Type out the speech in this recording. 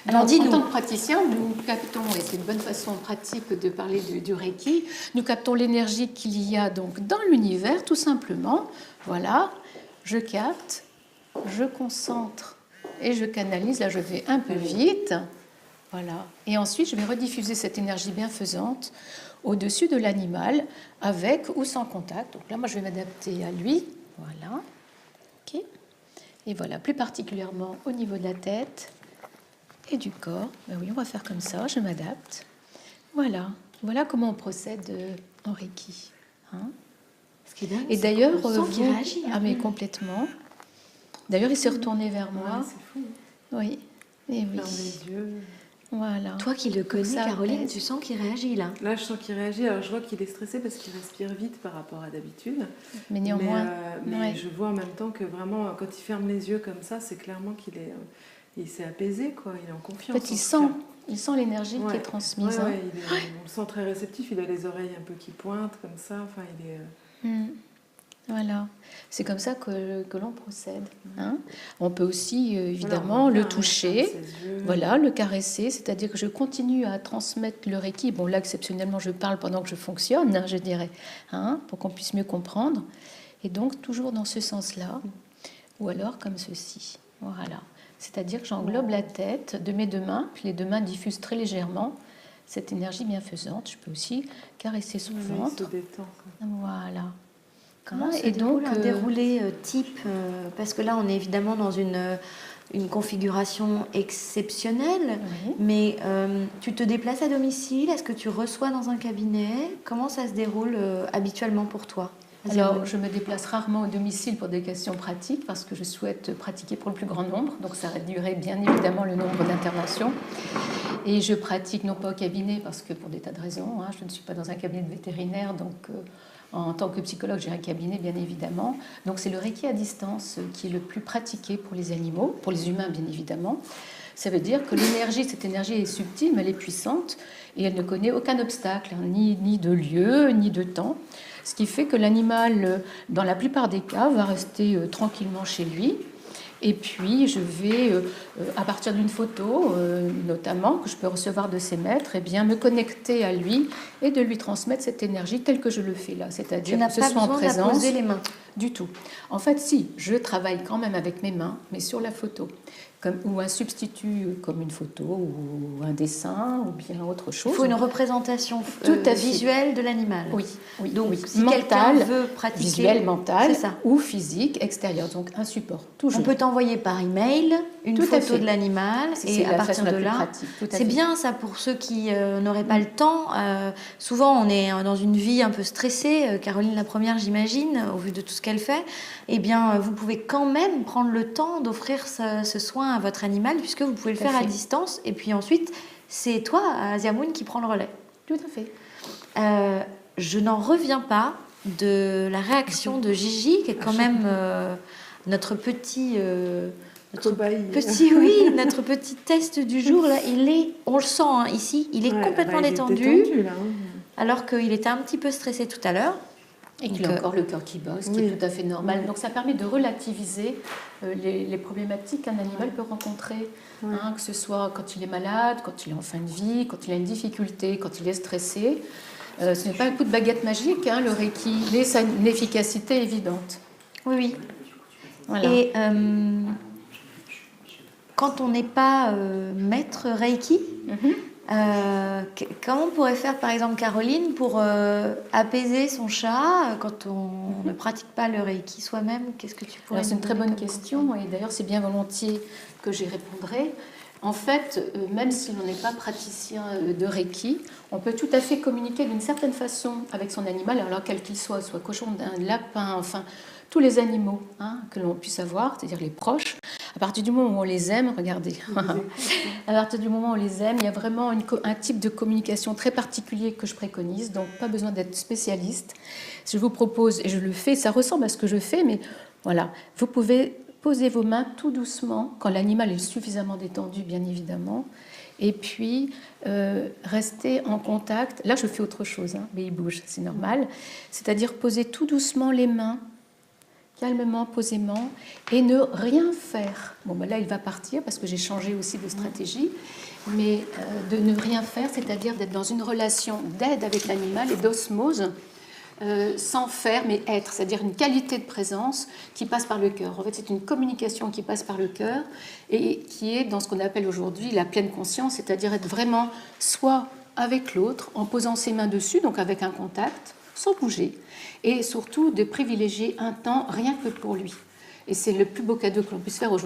Alors, en tant que praticien, nous captons, et c'est une bonne façon pratique de parler du Reiki, nous captons l'énergie qu'il y a donc dans l'univers, tout simplement. Voilà, je capte, je concentre et je canalise. Là, je vais un peu vite. Voilà. Et ensuite, je vais rediffuser cette énergie bienfaisante au-dessus de l'animal, avec ou sans contact. Donc là, moi, je vais m'adapter à lui. Voilà. OK. Et voilà, plus particulièrement au niveau de la tête et du corps. Ben oui, on va faire comme ça, je m'adapte. Voilà. Voilà comment on procède en Reiki. Hein? Ce qui est dingue, et d'ailleurs, on sent qu'il réagit. Ah, mais complètement. D'ailleurs, il s'est retourné vers moi. C'est fou. Oui. Et oui. Ferme les yeux. Voilà. Toi qui le connais, ça Caroline, apaise. tu sens qu'il réagit là. Là, je sens qu'il réagit. Alors, je vois qu'il est stressé parce qu'il respire vite par rapport à d'habitude. Mais néanmoins, Mais ouais. je vois en même temps que vraiment, quand il ferme les yeux comme ça, c'est clairement qu'il est, il s'est apaisé, quoi. Il est en confiance. En fait, il sent l'énergie qui est transmise. Ouais, hein. on le sent très réceptif. Il a les oreilles un peu qui pointent comme ça. Enfin, il est. Voilà, c'est comme ça que l'on procède. Hein. On peut aussi évidemment le toucher, voilà, le caresser, c'est-à-dire que je continue à transmettre le Reiki. Bon, là exceptionnellement, je parle pendant que je fonctionne, hein, je dirais, hein, pour qu'on puisse mieux comprendre. Et donc toujours dans ce sens-là, ou alors comme ceci. Voilà, c'est-à-dire que j'englobe la tête de mes deux mains, puis les deux mains diffusent très légèrement cette énergie bienfaisante. Je peux aussi caresser son ventre. Il se détend, quoi. Voilà. Comment se déroule un déroulé type parce que là, on est évidemment dans une configuration exceptionnelle, Oui. mais tu te déplaces à domicile? Est-ce que tu reçois dans un cabinet? Comment ça se déroule habituellement pour toi? Alors, je me déplace rarement au domicile pour des questions pratiques parce que je souhaite pratiquer pour le plus grand nombre. Donc, ça réduirait bien évidemment le nombre d'interventions. Et je pratique non pas au cabinet parce que pour des tas de raisons, hein, je ne suis pas dans un cabinet de vétérinaire, donc en tant que psychologue, j'ai un cabinet bien évidemment. Donc, c'est le Reiki à distance qui est le plus pratiqué pour les animaux, pour les humains bien évidemment. Ça veut dire que l'énergie, cette énergie est subtile, mais elle est puissante et elle ne connaît aucun obstacle, hein, ni de lieu, ni de temps. Ce qui fait que l'animal, dans la plupart des cas, va rester tranquillement chez lui. Et puis, je vais, à partir d'une photo, notamment, que je peux recevoir de ses maîtres, eh bien, me connecter à lui et de lui transmettre cette énergie telle que je le fais là. C'est-à-dire que ce soit en présence. Tu n'as pas besoin d'apposer les mains. Du tout. En fait, si, je travaille quand même avec mes mains, mais sur la photo. Ou un substitut comme une photo ou un dessin ou bien autre chose. Il faut une représentation visuelle de l'animal. Oui, oui. Donc, oui. si quelqu'un veut pratiquer... Visuel, mental ou physique, extérieur. Donc, un support, toujours. On peut t'envoyer par email une photo de l'animal et à partir de là... C'est bien ça pour ceux qui n'auraient pas le temps. Souvent, on est dans une vie un peu stressée. Caroline, la première, j'imagine, au vu de tout ce qu'elle fait. Eh bien, vous pouvez quand même prendre le temps d'offrir ce soin à votre animal puisque vous pouvez le faire à distance. Et puis ensuite, c'est toi, Asiamoun, qui prend le relais. Tout à fait. Je n'en reviens pas de la réaction de Gigi, qui est quand même notre petit... notre petit test du jour. Là, on le sent hein, ici, il est complètement détendu, là, hein. Alors qu'il était un petit peu stressé tout à l'heure. Et qu'il a encore le cœur qui bat, ce qui est tout à fait normal. Donc ça permet de relativiser les problématiques qu'un animal peut rencontrer, hein, que ce soit quand il est malade, quand il est en fin de vie, quand il a une difficulté, quand il est stressé. Ce n'est pas un coup de baguette magique, hein, le Reiki, mais ça a une efficacité évidente. Oui. Voilà. Et quand on n'est pas maître Reiki, comment on pourrait faire, par exemple, Caroline, pour apaiser son chat quand on ne pratique pas le Reiki soi-même? Qu'est-ce que tu pourrais... C'est une très bonne question et d'ailleurs c'est bien volontiers que j'y répondrai. En fait, même si l'on n'est pas praticien de Reiki, on peut tout à fait communiquer d'une certaine façon avec son animal, alors quel qu'il soit cochon, d'un lapin, enfin tous les animaux hein, que l'on puisse avoir, c'est-à-dire les proches. À partir du moment où on les aime, regardez, à partir du moment où on les aime, il y a vraiment un type de communication très particulier que je préconise, donc pas besoin d'être spécialiste. Je vous propose, et je le fais, ça ressemble à ce que je fais, mais voilà, vous pouvez poser vos mains tout doucement, quand l'animal est suffisamment détendu, bien évidemment, et puis rester en contact. Là, je fais autre chose, hein, mais il bouge, c'est normal. C'est-à-dire poser tout doucement les mains calmement, posément, et ne rien faire. Bon, ben là, il va partir parce que j'ai changé aussi de stratégie, mais de ne rien faire, c'est-à-dire d'être dans une relation d'aide avec l'animal et d'osmose, sans faire, mais être, c'est-à-dire une qualité de présence qui passe par le cœur. En fait, c'est une communication qui passe par le cœur et qui est dans ce qu'on appelle aujourd'hui la pleine conscience, c'est-à-dire être vraiment soit avec l'autre, en posant ses mains dessus, donc avec un contact, sans bouger, et surtout de privilégier un temps rien que pour lui. Et c'est le plus beau cadeau que l'on puisse faire aujourd'hui.